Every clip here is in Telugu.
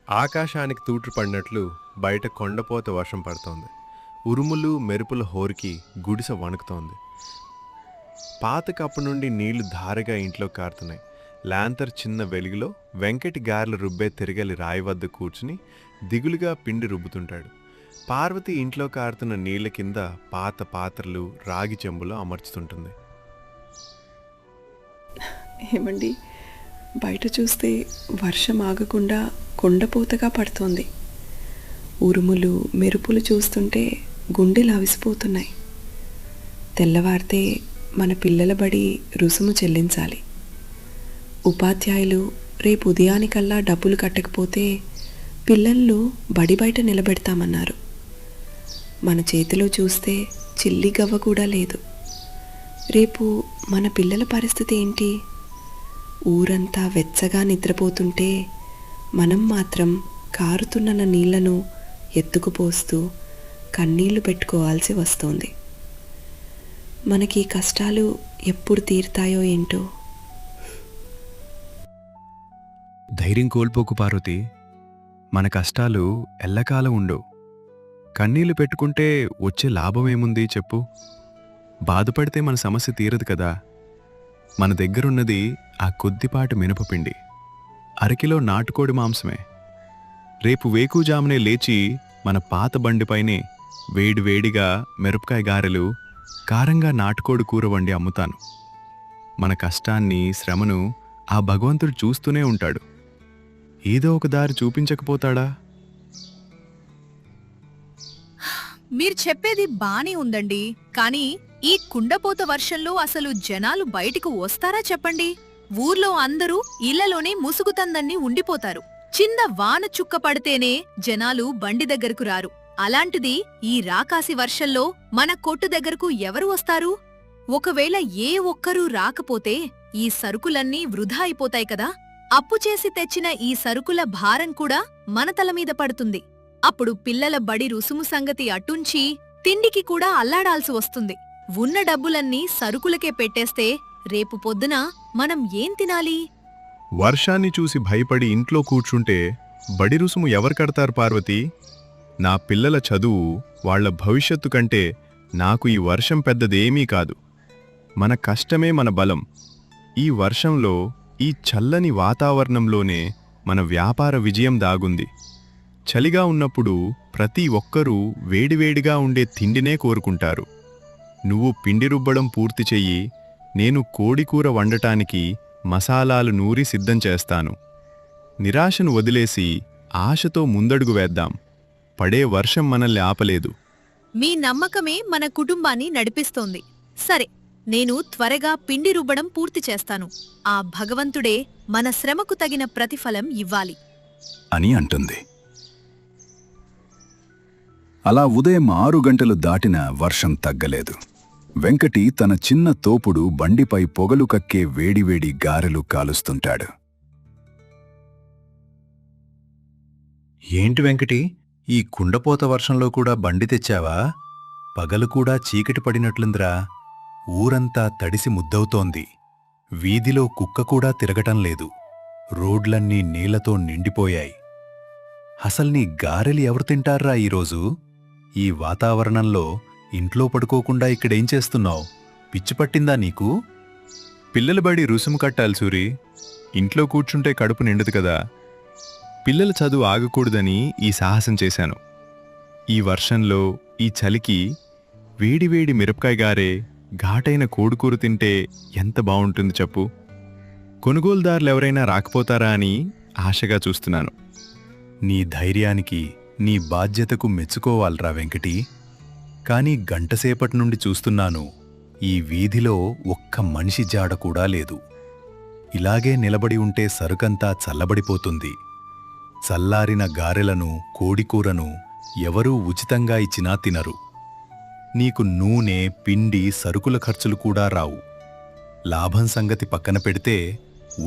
ఆకాశానికి తూట్లు బయట కొండపోత వర్షం పడుతోంది. ఉరుములు మెరుపుల హోరుకి గుడిసె వణుకుతోంది. పాత కప్పు నుండి నీళ్లు ధారగా ఇంట్లో కారుతున్నాయి. ల్యాంతర్ చిన్న వెలుగులో వెంకటి గారెలు రుబ్బే తిరగలి రాయి వద్ద కూర్చుని దిగులుగా పిండి రుబ్బుతుంటాడు. పార్వతి ఇంట్లో కారుతున్న నీళ్ల కింద పాత పాత్రలు రాగి చెంబులో అమర్చుతుంటుంది. ఏమండి, బయట చూస్తే వర్షం ఆగకుండా కొండపోతగా పడుతోంది. ఉరుములు మెరుపులు చూస్తుంటే గుండెలు అవిసిపోతున్నాయి. తెల్లవారితే మన పిల్లల బడి రుసుము చెల్లించాలి. ఉపాధ్యాయులు రేపు ఉదయానికల్లా డబ్బులు కట్టకపోతే పిల్లలు బడి బయట నిలబెడతామన్నారు. మన చేతిలో చూస్తే చిల్లి గవ్వ కూడా లేదు. రేపు మన పిల్లల పరిస్థితి ఏంటి? ఊరంతా వెచ్చగా నిద్రపోతుంటే మనం మాత్రం కారుతున్న నీళ్లను ఎత్తుకుపోస్తూ కన్నీళ్లు పెట్టుకోవాల్సి వస్తోంది. మనకి కష్టాలు ఎప్పుడు తీరుతాయో ఏంటో. ధైర్యం కోల్పోకు పార్వతి. మన కష్టాలు ఎల్లకాలం ఉండవు. కన్నీళ్లు పెట్టుకుంటే వచ్చే లాభమేముంది చెప్పు? బాధపడితే మన సమస్య తీరదు కదా. మన దగ్గరున్నది ఆ కొద్దిపాటి మినపపిండి, అరకిలో నాటుకోడి మాంసమే. రేపు వేకుజామునే లేచి మన పాత బండిపైనే వేడివేడిగా మిరపకాయ గారెలు, కారంగా నాటుకోడి కూర వండి అమ్ముతాను. మన కష్టాన్ని శ్రమను ఆ భగవంతుడు చూస్తూనే ఉంటాడు. ఏదో ఒక దారి చూపించకపోతాడా? మీరు చెప్పేది బానే ఉందండి, కానీ ఈ కుండపోత వర్షంలో అసలు జనాలు బయటికి వస్తారా చెప్పండి? ఊర్లో అందరూ ఇళ్లలోనే ముసుగుతందన్ని ఉండిపోతారు. చిన్న వాన చుక్క పడితేనే జనాలు బండి దగ్గరకు రారు. అలాంటిది ఈ రాకాసి వర్షంలో మన కొట్టు దగ్గరకు ఎవరు వస్తారు? ఒకవేళ ఏ ఒక్కరూ రాకపోతే ఈ సరుకులన్నీ వృధా అయిపోతాయి కదా. అప్పు చేసి తెచ్చిన ఈ సరుకుల భారం కూడా మన తలమీద పడుతుంది. అప్పుడు పిల్లల బడి రుసుము సంగతి అటుంచి తిండికి కూడా అల్లాడాల్సి వస్తుంది. ఉన్న డబ్బులన్నీ సరుకులకే పెట్టేస్తే రేపు పొద్దున మనం ఏం తినాలి? వర్షాన్ని చూసి భయపడి ఇంట్లో కూర్చుంటే బడి రుసుము ఎవరు కడతారు పార్వతి? నా పిల్లల చదువు, వాళ్ల భవిష్యత్తు కంటే నాకు ఈ వర్షం పెద్దదేమీ కాదు. మన కష్టమే మన బలం. ఈ వర్షంలో, ఈ చల్లని వాతావరణంలోనే మన వ్యాపార విజయం దాగుంది. చలిగా ఉన్నప్పుడు ప్రతి ఒక్కరూ వేడివేడిగా ఉండే తిండినే కోరుకుంటారు. నువ్వు పిండి రుబ్బడం పూర్తి చెయ్యి, నేను కోడికూర వండటానికి మసాలాలు నూరి సిద్ధం చేస్తాను. నిరాశను వదిలేసి ఆశతో ముందడుగు వేద్దాం. పడే వర్షం మనల్ని ఆపలేదు. మీ నమ్మకమే మన కుటుంబాన్ని నడిపిస్తోంది. సరే, నేను త్వరగా పిండి రుబ్బడం పూర్తి చేస్తాను. ఆ భగవంతుడే మన శ్రమకు తగిన ప్రతిఫలం ఇవ్వాలి అని అంటుంది. అలా ఉదయం 6 గంటలు దాటినా వర్షం తగ్గలేదు. వెంకటి తన చిన్న తోపుడు బండిపై పొగలు కక్కే వేడివేడి గారెలు కాలుస్తుంటాడు. ఏంటి వెంకటి, ఈ కుండపోత వర్షంలో కూడా బండి తెచ్చావా? పగలు కూడా చీకటి పడినట్లుందిరా. ఊరంతా తడిసి ముద్దవుతోంది. వీధిలో కుక్క కూడా తిరగటం లేదు. రోడ్లన్నీ నీళ్లతో నిండిపోయాయి. అసల్నీ గారెలు ఎవరు తింటారా ఈరోజు? ఈ వాతావరణంలో ఇంట్లో పడుకోకుండా ఇక్కడేం చేస్తున్నావు? పిచ్చిపట్టిందా నీకు? పిల్లల బడి రుసుము కట్టాలి సూరి. ఇంట్లో కూర్చుంటే కడుపు నిండదు కదా. పిల్లల చదువు ఆగకూడదని ఈ సాహసం చేశాను. ఈ వర్షంలో, ఈ చలికి వేడివేడి మిరపకాయ గారే, ఘాటైన కోడికూర తింటే ఎంత బావుంటుంది చెప్పు. కొనుగోలుదారులెవరైనా రాకపోతారా అని ఆశగా చూస్తున్నాను. నీ ధైర్యానికి, నీ బాధ్యతకు మెచ్చుకోవాలరా వెంకటి. కాని గంటసేపటి నుండి చూస్తున్నాను, ఈ వీధిలో ఒక్క మనిషి జాడ కూడా లేదు. ఇలాగే నిలబడి ఉంటే సరుకంతా చల్లబడిపోతుంది. చల్లారిన గారెలను, కోడికూరను ఎవరూ ఉచితంగా ఇచ్చినా తినరు. నీకు నూనె, పిండి, సరుకుల ఖర్చులు కూడా రావు. లాభం సంగతి పక్కన పెడితే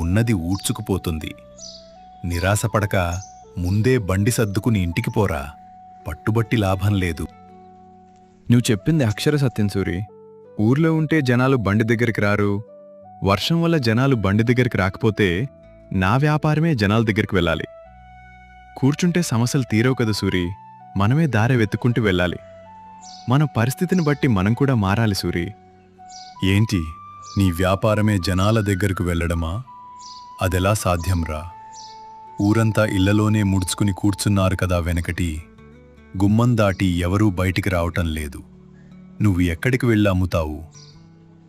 ఉన్నది ఊడ్చుకుపోతుంది. నిరాశపడక ముందే బండి సర్దుకుని ఇంటికి పోరా. పట్టుబట్టి లాభం లేదు. నువ్వు చెప్పింది అక్షర సత్యం సూరి. ఊర్లో ఉంటే జనాలు బండి దగ్గరికి రారు. వర్షం వల్ల జనాలు బండి దగ్గరికి రాకపోతే నా వ్యాపారమే జనాల దగ్గరికి వెళ్ళాలి. కూర్చుంటే సమస్యలు తీరవు కదా సూరి. మనమే దారి వెతుక్కుంటూ వెళ్ళాలి. మన పరిస్థితిని బట్టి మనం కూడా మారాలి సూరి. ఏంటి, నీ వ్యాపారమే జనాల దగ్గరకు వెళ్ళడమా? అదెలా సాధ్యంరా? ఊరంతా ఇళ్లలోనే ముడుచుకుని కూర్చున్నారు కదా వెనకటి. గుమ్మం దాటి ఎవరూ బయటికి రావటం లేదు. నువ్వు ఎక్కడికి వెళ్ళి అమ్ముతావు?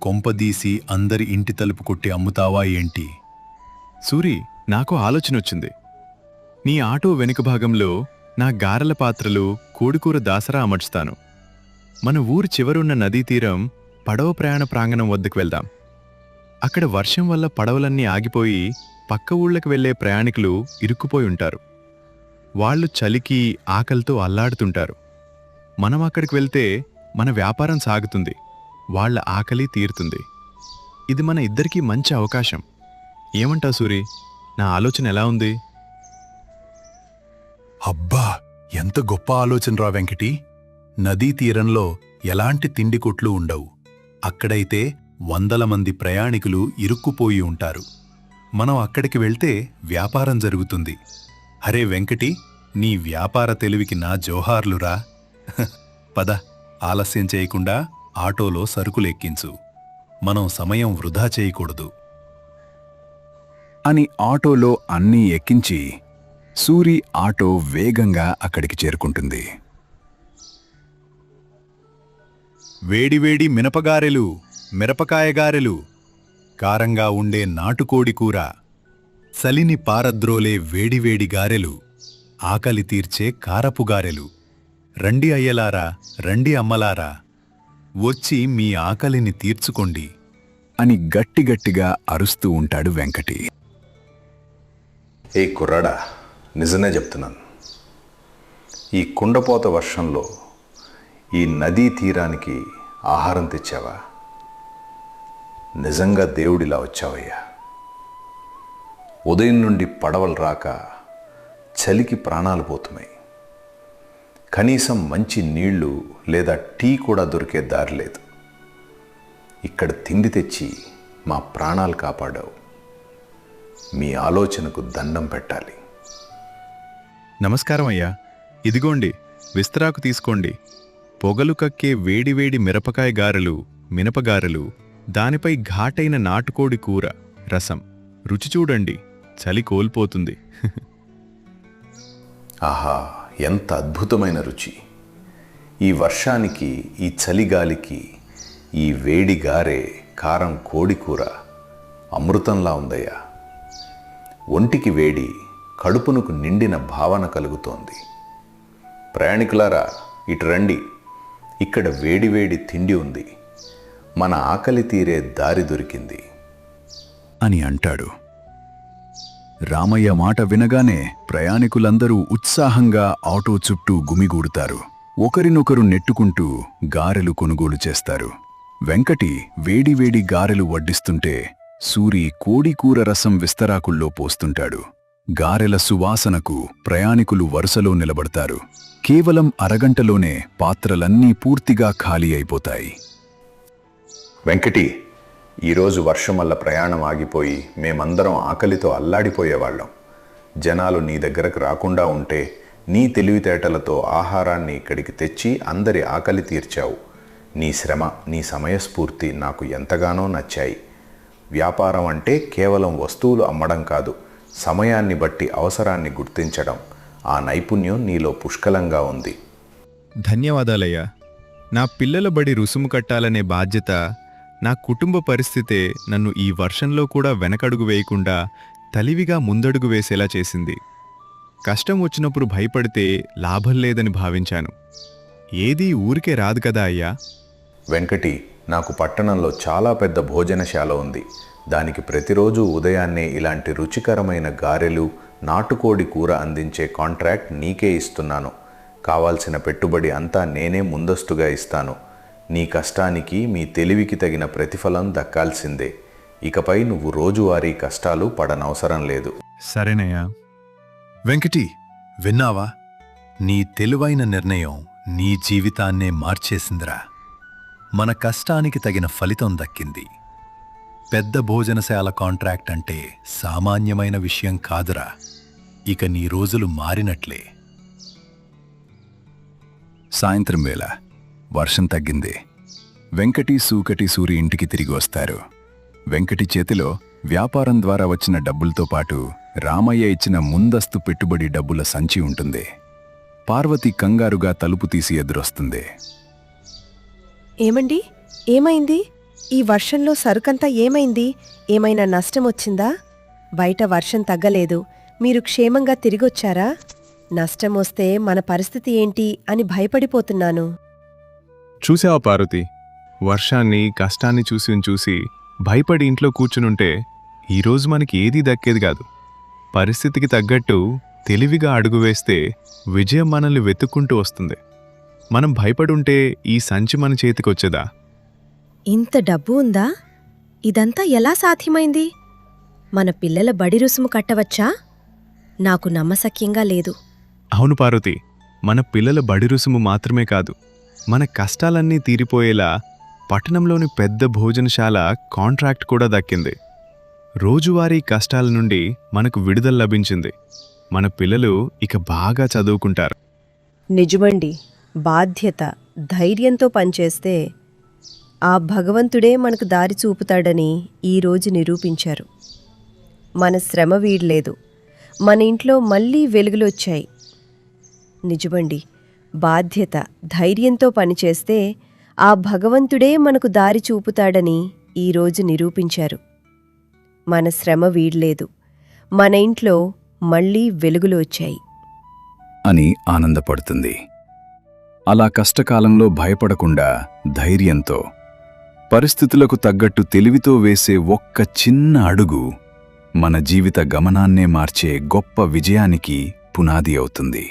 కొంపదీసి అందరి ఇంటి తలుపు కొట్టి అమ్ముతావా ఏంటి? సూరి, నాకు ఆలోచనొచ్చింది. నీ ఆటో వెనుక భాగంలో నా గారెల పాత్రలు, కోడికూర దాసరా అమర్చుతాను. మన ఊరు చివరున్న నదీ తీరం పడవ ప్రయాణ ప్రాంగణం వద్దకు వెళ్దాం. అక్కడ వర్షం వల్ల పడవలన్నీ ఆగిపోయి పక్క ఊళ్ళకి వెళ్లే ప్రయాణికులు ఇరుక్కుపోయి ఉంటారు. వాళ్ళు చలికి, ఆకలితో అల్లాడుతుంటారు. మనం అక్కడికి వెళ్తే మన వ్యాపారం సాగుతుంది, వాళ్ళ ఆకలి తీరుతుంది. ఇది మన ఇద్దరికీ మంచి అవకాశం. ఏమంటావు సూరి? నా ఆలోచన ఎలా ఉంది? అబ్బా, ఎంత గొప్ప ఆలోచనరా వెంకటి. నదీ తీరంలో ఎలాంటి తిండి కొట్లు ఉండవు. అక్కడైతే వందల మంది ప్రయాణికులు ఇరుక్కుపోయి ఉంటారు. మనం అక్కడికి వెళ్తే వ్యాపారం జరుగుతుంది. అరే వెంకటి, నీ వ్యాపార తెలివికి నా జోహార్లురా. పద, ఆలస్యం చేయకుండా ఆటోలో సరుకులెక్కించు. మనం సమయం వృధా చేయకూడదు అని ఆటోలో అన్నీ ఎక్కించి సూరి ఆటో వేగంగా అక్కడికి చేరుకుంటుంది. వేడివేడి మినపగారెలు, మిరపకాయగారెలు, కారంగా ఉండే నాటుకోడి కూర, చలిని పారద్రోలే వేడివేడి గారెలు, ఆకలి తీర్చే కారపు గారెలు. రండి అయ్యలారా, రండి అమ్మలారా, వచ్చి మీ ఆకలిని తీర్చుకోండి అని గట్టిగట్టిగా అరుస్తూ ఉంటాడు వెంకటి. ఏ కుర్రాడా, నిజమే చెప్తున్నాను. ఈ కుండపోత వర్షంలో ఈ నదీ తీరానికి ఆహారం తెచ్చావా? నిజంగా దేవుడిలా వచ్చావయ్యా. ఉదయం నుండి పడవలు రాక చలికి ప్రాణాలు పోతున్నాయి. కనీసం మంచి నీళ్లు లేదా టీ కూడా దొరికే దారి లేదు. ఇక్కడ తిండి తెచ్చి మా ప్రాణాలు కాపాడావు. మీ ఆలోచనకు దండం పెట్టాలి. నమస్కారం అయ్యా. ఇదిగోండి, విస్తరాకు తీసుకోండి. పొగలు కక్కే వేడివేడి మిరపకాయ గారెలు, మినపగారెలు, దానిపై ఘాటైన నాటుకోడి కూర, రసం. రుచి చూడండి, చలి కోల్పోతుంది. ఆహా, ఎంత అద్భుతమైన రుచి! ఈ వర్షానికి, ఈ చలిగాలికి ఈ వేడి గారె, కారం కోడి కూర అమృతంలా ఉందయ్యా. ఒంటికి వేడి, కడుపునకు నిండిన భావన కలుగుతోంది. ప్రయాణికులారా, ఇటు రండి. ఇక్కడ వేడివేడి తిండి ఉంది. మన ఆకలి తీరే దారి దొరికింది అని అంటాడు. రామయ్య మాట వినగానే ప్రయాణికులందరూ ఉత్సాహంగా ఆటో చుట్టూ గుమిగూడుతారు. ఒకరినొకరు నెట్టుకుంటూ గారెలు కొనుగోలు చేస్తారు. వెంకటి వేడివేడి గారెలు వడ్డిస్తుంటే సూరి కోడికూర రసం విస్తరాకుల్లో పోస్తుంటాడు. గారెల సువాసనకు ప్రయాణికులు వరుసలో నిలబడతారు. కేవలం అరగంటలోనే పాత్రలన్నీ పూర్తిగా ఖాళీ అయిపోతాయి. వెంకటి, ఈరోజు వర్షం వల్ల ప్రయాణం ఆగిపోయి మేమందరం ఆకలితో అల్లాడిపోయేవాళ్ళం. జనాలు నీ దగ్గరకు రాకుండా ఉంటే నీ తెలివితేటలతో ఆహారాన్ని ఇక్కడికి తెచ్చి అందరి ఆకలి తీర్చావు. నీ శ్రమ, నీ సమయస్ఫూర్తి నాకు ఎంతగానో నచ్చాయి. వ్యాపారం అంటే కేవలం వస్తువులు అమ్మడం కాదు, సమయాన్ని బట్టి అవసరాన్ని గుర్తించడం. ఆ నైపుణ్యం నీలో పుష్కలంగా ఉంది. ధన్యవాదాలయ్యా. నా పిల్లల బడి రుసుము కట్టాలనే బాధ్యత, నా కుటుంబ పరిస్థితే నన్ను ఈ వర్షంలో కూడా వెనకడుగు వేయకుండా తెలివిగా ముందడుగు వేసేలా చేసింది. కష్టం వచ్చినప్పుడు భయపడితే లాభం లేదని భావించాను. ఏదీ ఊరికే రాదు కదా అయ్యా. వెంకటి, నాకు పట్టణంలో చాలా పెద్ద భోజనశాల ఉంది. దానికి ప్రతిరోజు ఉదయాన్నే ఇలాంటి రుచికరమైన గారెలు, నాటుకోడి కూర అందించే కాంట్రాక్ట్ నీకే ఇస్తున్నాను. కావాల్సిన పెట్టుబడి అంతా నేనే ముందస్తుగా ఇస్తాను. నీ కష్టానికి, మీ తెలివికి తగిన ప్రతిఫలం దక్కాల్సిందే. ఇకపై నువ్వు రోజువారీ కష్టాలు పడనవసరం లేదు. సరేనయ్యా. వెంకటి, విన్నావా? నీ తెలివైన నిర్ణయం నీ జీవితాన్నే మార్చేసిందిరా. మన కష్టానికి తగిన ఫలితం దక్కింది. పెద్ద భోజనశాల కాంట్రాక్ట్ అంటే సామాన్యమైన విషయం కాదురా. ఇక నీ రోజులు మారినట్లే. సాయంత్రం వేళ వర్షం తగ్గింది. వెంకటి సూకటి సూరి ఇంటికి తిరిగి వస్తారు. వెంకటి చేతిలో వ్యాపారం ద్వారా వచ్చిన డబ్బులతో పాటు రామయ్య ఇచ్చిన ముందస్తు పెట్టుబడి డబ్బుల సంచి ఉంటుంది. పార్వతి కంగారుగా తలుపు తీసి ఎదురొస్తుంది. ఏమండి, ఏమైంది? ఈ వర్షంలో సరుకంతా ఏమైంది? ఏమైనా నష్టమొచ్చిందా? బయట వర్షం తగ్గలేదు, మీరు క్షేమంగా తిరిగొచ్చారా? నష్టమొస్తే మన పరిస్థితి ఏంటి అని భయపడిపోతున్నాను. చూసావా పార్వతి, వర్షాన్ని కష్టాన్ని చూసి భయపడి ఇంట్లో కూర్చునుంటే ఈరోజు మనకి ఏదీ దక్కేది కాదు. పరిస్థితికి తగ్గట్టు తెలివిగా అడుగు వేస్తే విజయం మనల్ని వెతుక్కుంటూ వస్తుంది. మనం భయపడుంటే ఈ సంచి మన చేతికొచ్చేదా? ఇంత డబ్బు ఉందా? ఇదంతా ఎలా సాధ్యమైంది? మన పిల్లల బడి రుసుము కట్టవచ్చా? నాకు నమ్మశక్యంగా లేదు. అవును పార్వతి, మన పిల్లల బడి రుసుము మాత్రమే కాదు, మన కష్టాలన్నీ తీరిపోయేలా పట్టణంలోని పెద్ద భోజనశాల కాంట్రాక్ట్ కూడా దక్కింది. రోజువారీ కష్టాల నుండి మనకు విడుదల లభించింది. మన పిల్లలు ఇక బాగా చదువుకుంటారు. నిజమండి. బాధ్యత, ధైర్యంతో పనిచేస్తే ఆ భగవంతుడే మనకు దారి చూపుతాడని ఈరోజు నిరూపించారు. మన శ్రమ వీడలేదు, మన ఇంట్లో మళ్ళీ వెలుగులొచ్చాయి. నిజమండి, బాధ్యత, ధైర్యంతో పనిచేస్తే ఆ భగవంతుడే మనకు దారి చూపుతాడని ఈరోజు నిరూపించారు. మన శ్రమ వీడలేదు, మన ఇంట్లో మళ్ళీ వెలుగులు వచ్చాయి అని ఆనందపడుతుంది. అలా కష్టకాలంలో భయపడకుండా ధైర్యంతో, పరిస్థితులకు తగ్గట్టు తెలివితో వేసే ఒక్క చిన్న అడుగు మన జీవిత గమనాన్నే మార్చే గొప్ప విజయానికి పునాది అవుతుంది.